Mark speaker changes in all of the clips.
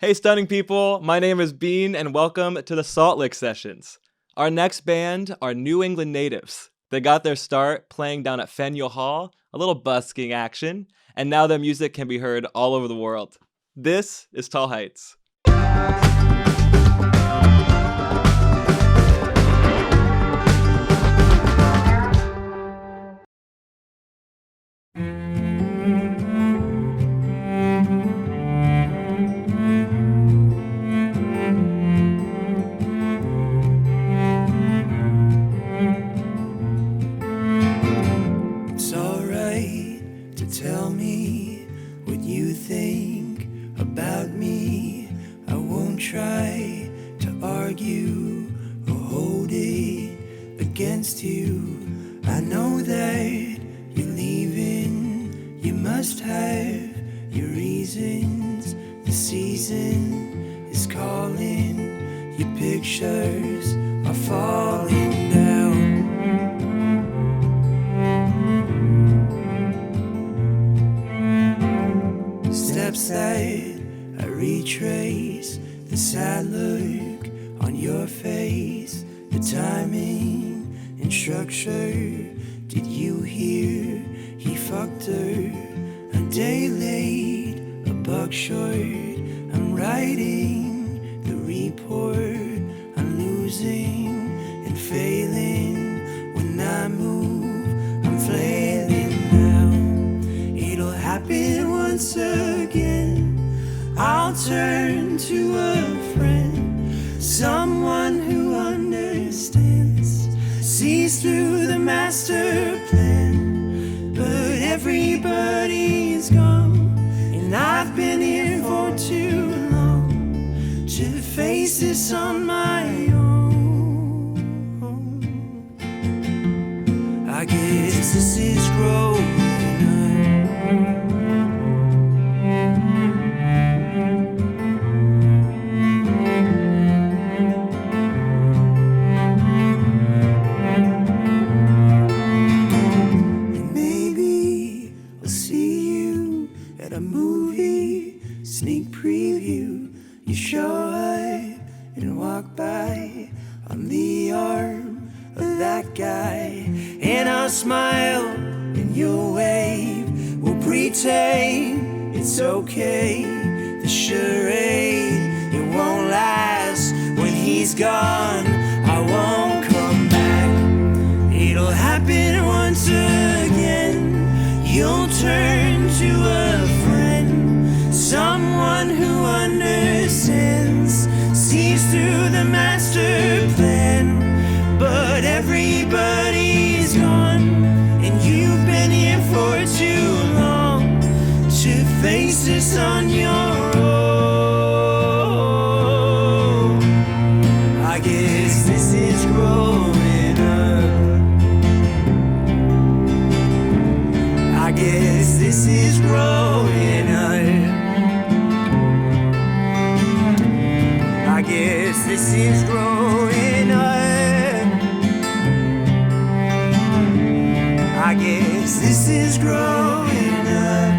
Speaker 1: Hey, stunning people. My name is Beane, and welcome to the Salt Lick Sessions. Our next band are New England natives. They got their start playing down at Faneuil Hall, a little busking action, and now their music can be heard all over the world. This is Tall Heights.
Speaker 2: It's alright to tell me what you think about me. I won't try to argue or hold it against you. I know that you're leaving, you must have your reasons. The season is calling, your pictures are falling down. Steps that I retrace, the sad look on your face, the timing and structure. Did you hear he fucked her a day late, a buck short? I'm writing the report, I'm losing and failing. When I move, I'm flailing now. It'll happen once again. I'll turn to a friend, someone who understands, sees through the master plan. But everybody's gone, and I've been here for too long to face this on my own. I guess this is growing up. Sneak preview, you show up and walk by on the arm of that guy, and I'll smile and you'll wave. We'll pretend it's okay. The charade, it won't last. When he's gone, I won't come back. It'll happen once again. You'll turn to a friend, someone who understands, sees through the master plan. But everybody's gone, and you've been here for too long to face this on your own. I guess this is growing up. I guess this is growing up. I guess this is growing up. I guess this is growing up.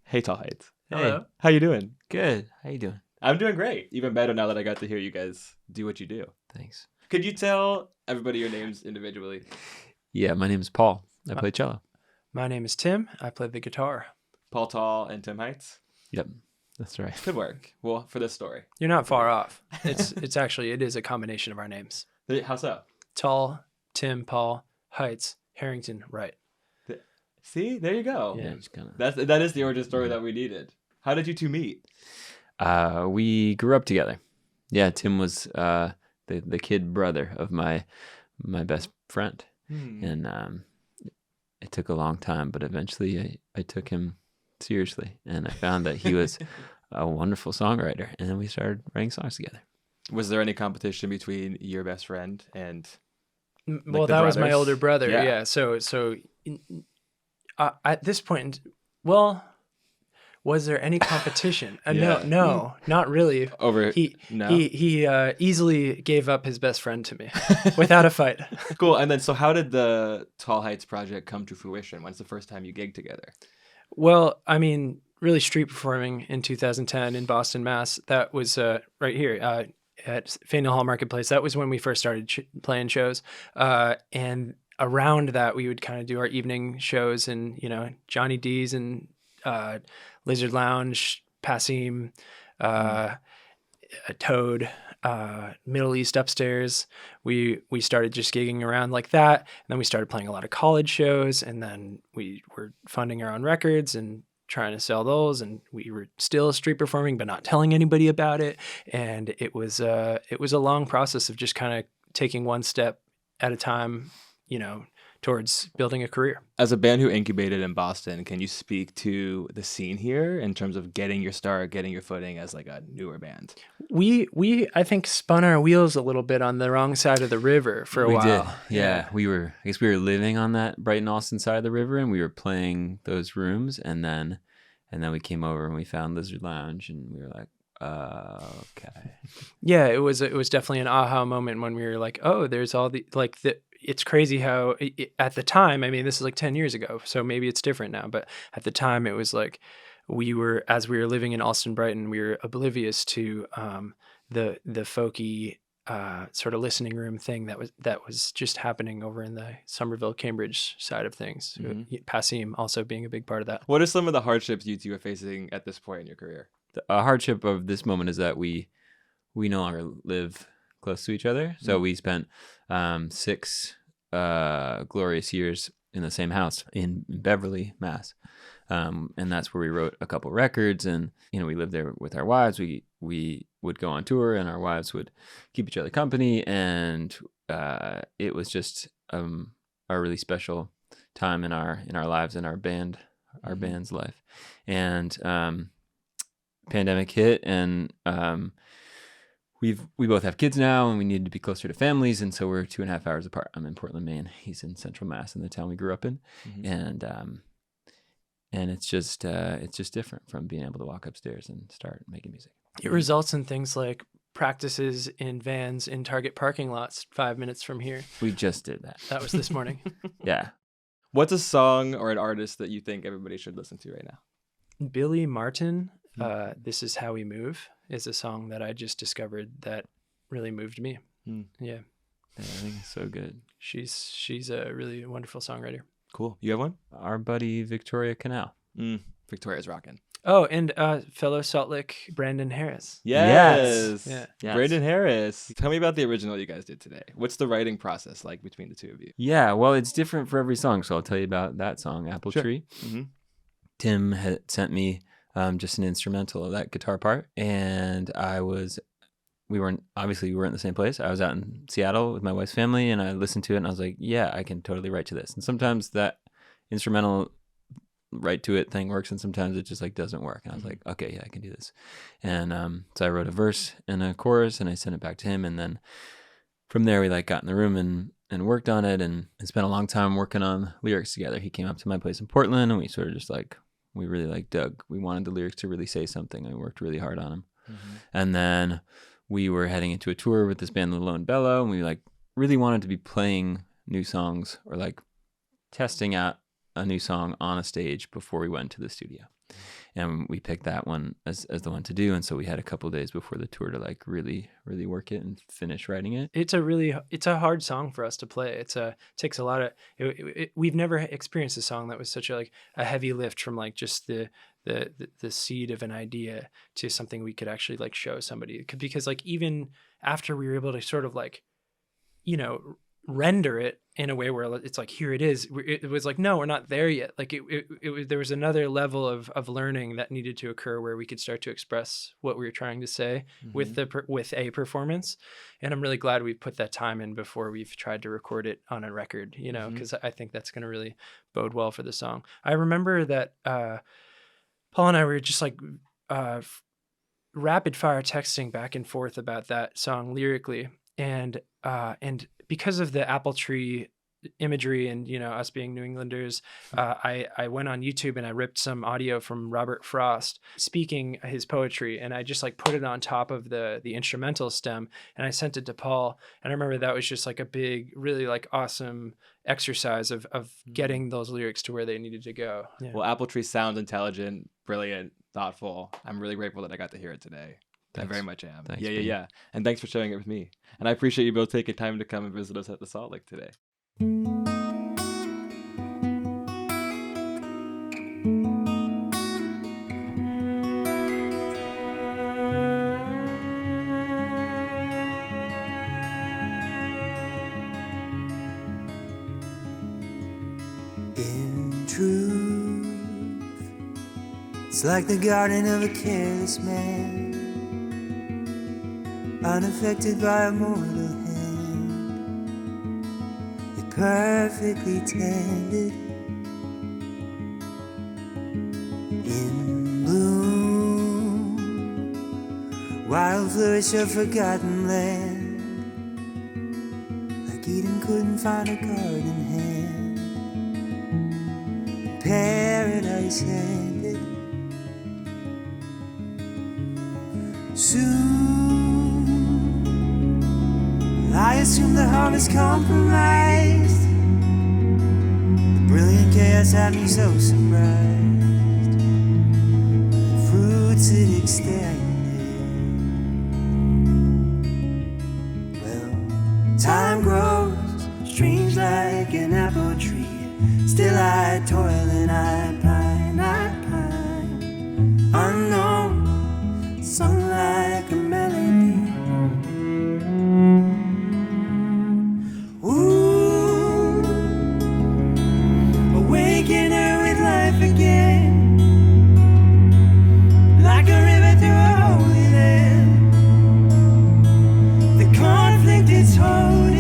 Speaker 1: Hey, Tall Heights.
Speaker 3: Hello.
Speaker 1: How you doing?
Speaker 3: Good. How you doing?
Speaker 1: I'm doing great. Even better now that I got to hear you guys do what you do.
Speaker 3: Thanks.
Speaker 1: Could you tell everybody your names individually?
Speaker 3: Yeah, my name is Paul. I play cello.
Speaker 4: My name is Tim. I play the guitar.
Speaker 1: Paul Tall and Tim Heights?
Speaker 3: Yep, that's right.
Speaker 1: Good work. Well, for this story.
Speaker 4: You're not far off. It is a combination of our names.
Speaker 1: How so?
Speaker 4: Tall, Tim, Paul, Heights, Harrington, Wright.
Speaker 1: See, there you go.
Speaker 3: Yeah, just kind of.
Speaker 1: That is the origin story that we needed. How did you two meet?
Speaker 3: We grew up together. Yeah, Tim was the kid brother of my best friend, and it took a long time, but eventually I took him seriously, and I found that he was a wonderful songwriter, and then we started writing songs together.
Speaker 1: Was there any competition between your best friend and
Speaker 4: Well,
Speaker 1: the
Speaker 4: that was my
Speaker 1: brothers?
Speaker 4: older brother.
Speaker 1: Yeah.
Speaker 4: Yeah. So at this point, well, was there any competition?
Speaker 1: Yeah.
Speaker 4: No, not really.
Speaker 1: Over
Speaker 4: He
Speaker 1: no.
Speaker 4: he easily gave up his best friend to me without a fight.
Speaker 1: Cool. And then, so how did the Tall Heights project come to fruition? When's the first time you gigged together?
Speaker 4: Well, I mean, really street performing in 2010 in Boston, Mass. That was right here at Faneuil Hall Marketplace. That was when we first started playing shows. And around that, we would kind of do our evening shows and, Johnny D's and Lizard Lounge, Passim, Toad, Middle East Upstairs. We started just gigging around like that. And then we started playing a lot of college shows. And then we were funding our own records and trying to sell those. And we were still street performing, but not telling anybody about it. And it was a long process of just kind of taking one step at a time, towards building a career.
Speaker 1: As a band who incubated in Boston, can you speak to the scene here in terms of getting your start, getting your footing as like a newer band?
Speaker 4: We I think spun our wheels a little bit on the wrong side of the river for a while.
Speaker 3: We did. Yeah. I guess we were living on that Brighton Austin side of the river, and we were playing those rooms, and then we came over and we found Lizard Lounge, and we were like, okay.
Speaker 4: Yeah, it was definitely an aha moment when we were like, oh, there's all it's crazy how at the time, I mean, this is like 10 years ago, so maybe it's different now, but at the time it was like as we were living in Austin, Brighton, we were oblivious to the folky sort of listening room thing that was just happening over in the Somerville, Cambridge side of things. Passim also being a big part of that.
Speaker 1: What are some of the hardships you two are facing at this point in your career?
Speaker 3: A hardship of this moment is that we no longer live close to each other. So we spent 6 glorious years in the same house in Beverly, Mass. And that's where we wrote a couple records, and we lived there with our wives. We would go on tour, and our wives would keep each other company, and it was just a really special time in our lives, in our band's life. And pandemic hit, and we both have kids now, and we needed to be closer to families, and so we're 2.5 hours apart. I'm in Portland, Maine. He's in Central Mass, in the town we grew up in, and it's just different from being able to walk upstairs and start making music.
Speaker 4: It results in things like practices in vans in Target parking lots 5 minutes from here.
Speaker 3: We just did that.
Speaker 4: That was this morning.
Speaker 3: Yeah.
Speaker 1: What's a song or an artist that you think everybody should listen to right now?
Speaker 4: Billy Martin, This Is How We Move, is a song that I just discovered that really moved me. Yeah,
Speaker 3: I think it's so good.
Speaker 4: She's a really wonderful songwriter.
Speaker 1: Cool. You have one?
Speaker 3: Our buddy Victoria Canal.
Speaker 1: Victoria's rocking.
Speaker 4: Oh, and fellow Salt Lake Brandon Harris.
Speaker 1: Yes.
Speaker 4: Yeah.
Speaker 3: Yes.
Speaker 1: Brandon Harris. Tell me about the original you guys did today. What's the writing process like between the two of you?
Speaker 3: Yeah, well, it's different for every song, so I'll tell you about that song, Apple Tree. Tim had sent me just an instrumental of that guitar part, and we weren't in the same place. I was out in Seattle with my wife's family, and I listened to it, and I was like, yeah, I can totally write to this. And sometimes that instrumental write to it thing works, and sometimes it just like doesn't work. And I was like, okay, yeah, I can do this. And so I wrote a verse and a chorus, and I sent it back to him, and then from there we like got in the room and worked on it, and spent a long time working on lyrics together. He came up to my place in Portland, and we sort of just like, we really like dug. We wanted the lyrics to really say something, and we worked really hard on them. And then we were heading into a tour with this band, Lilo and Bello, and we like really wanted to be playing new songs or like testing out a new song on a stage before we went to the studio. And we picked that one as the one to do. And so we had a couple of days before the tour to like really, really work it and finish writing it.
Speaker 4: It's a hard song for us to play. Takes a lot of, we've never experienced a song that was such a heavy lift from like just the seed of an idea to something we could actually like show somebody. Because like even after we were able to sort of like, render it in a way where it's like, here it is. It was like, no, we're not there yet. Like there was another level of learning that needed to occur where we could start to express what we were trying to say with a performance. And I'm really glad we put that time in before we've tried to record it on a record, because I think that's going to really bode well for the song. I remember that Paul and I were just like rapid fire texting back and forth about that song lyrically. And because of the Apple Tree imagery and, us being New Englanders, I went on YouTube and I ripped some audio from Robert Frost speaking his poetry, and I just like put it on top of the instrumental stem, and I sent it to Paul. And I remember that was just like a big, really like awesome exercise of getting those lyrics to where they needed to go. Yeah.
Speaker 1: Well, Apple Tree sounds intelligent, brilliant, thoughtful. I'm really grateful that I got to hear it today.
Speaker 3: Thanks.
Speaker 1: I very much am.
Speaker 3: Thanks,
Speaker 1: Yeah.
Speaker 3: Beane.
Speaker 1: And thanks for sharing it with me. And I appreciate you both taking time to come and visit us at the Salt Lick today.
Speaker 2: In truth, it's like the garden of a careless man, unaffected by a mortal hand, yet perfectly tended. In bloom, wild flourish of forgotten land, like Eden couldn't find a garden hand. Paradise ended. Soon, I assumed the harvest compromised. The brilliant chaos had me so surprised. The fruits it extended. Well, time grows strange like an apple tree. Still I toil and I pine, unknown, sung like a melody. Ooh, awaken her with life again, like a river through a holy land. The conflict is holding.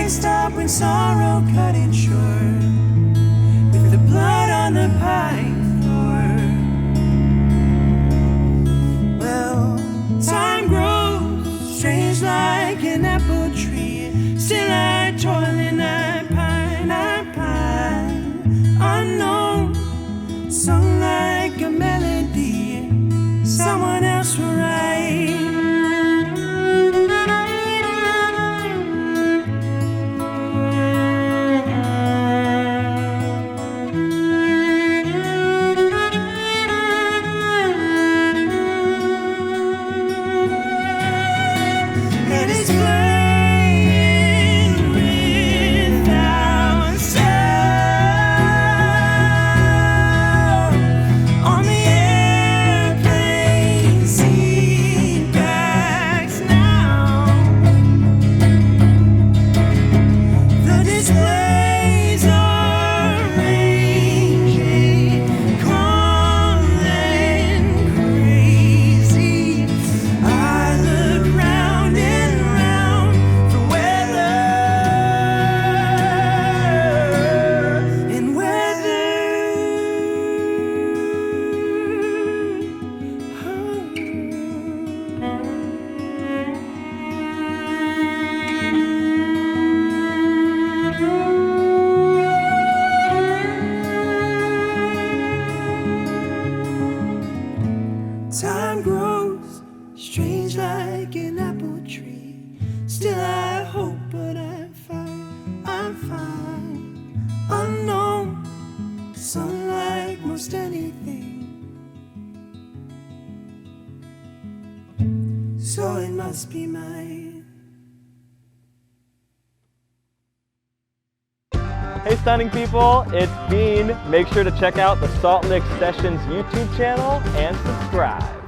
Speaker 2: Stop when sorrow cut it short, with the blood on the pine floor. Well, time grows strange like an apple tree. Still I toil and I pine, unknown, sung like a melody someone else will write. Time grows strange like an apple tree. Still I hope, but I'm fine, unknown, sun like most anything. So it must be mine.
Speaker 1: Hey stunning people, it's Beane. Make sure to check out the Salt Lick Sessions YouTube channel and subscribe.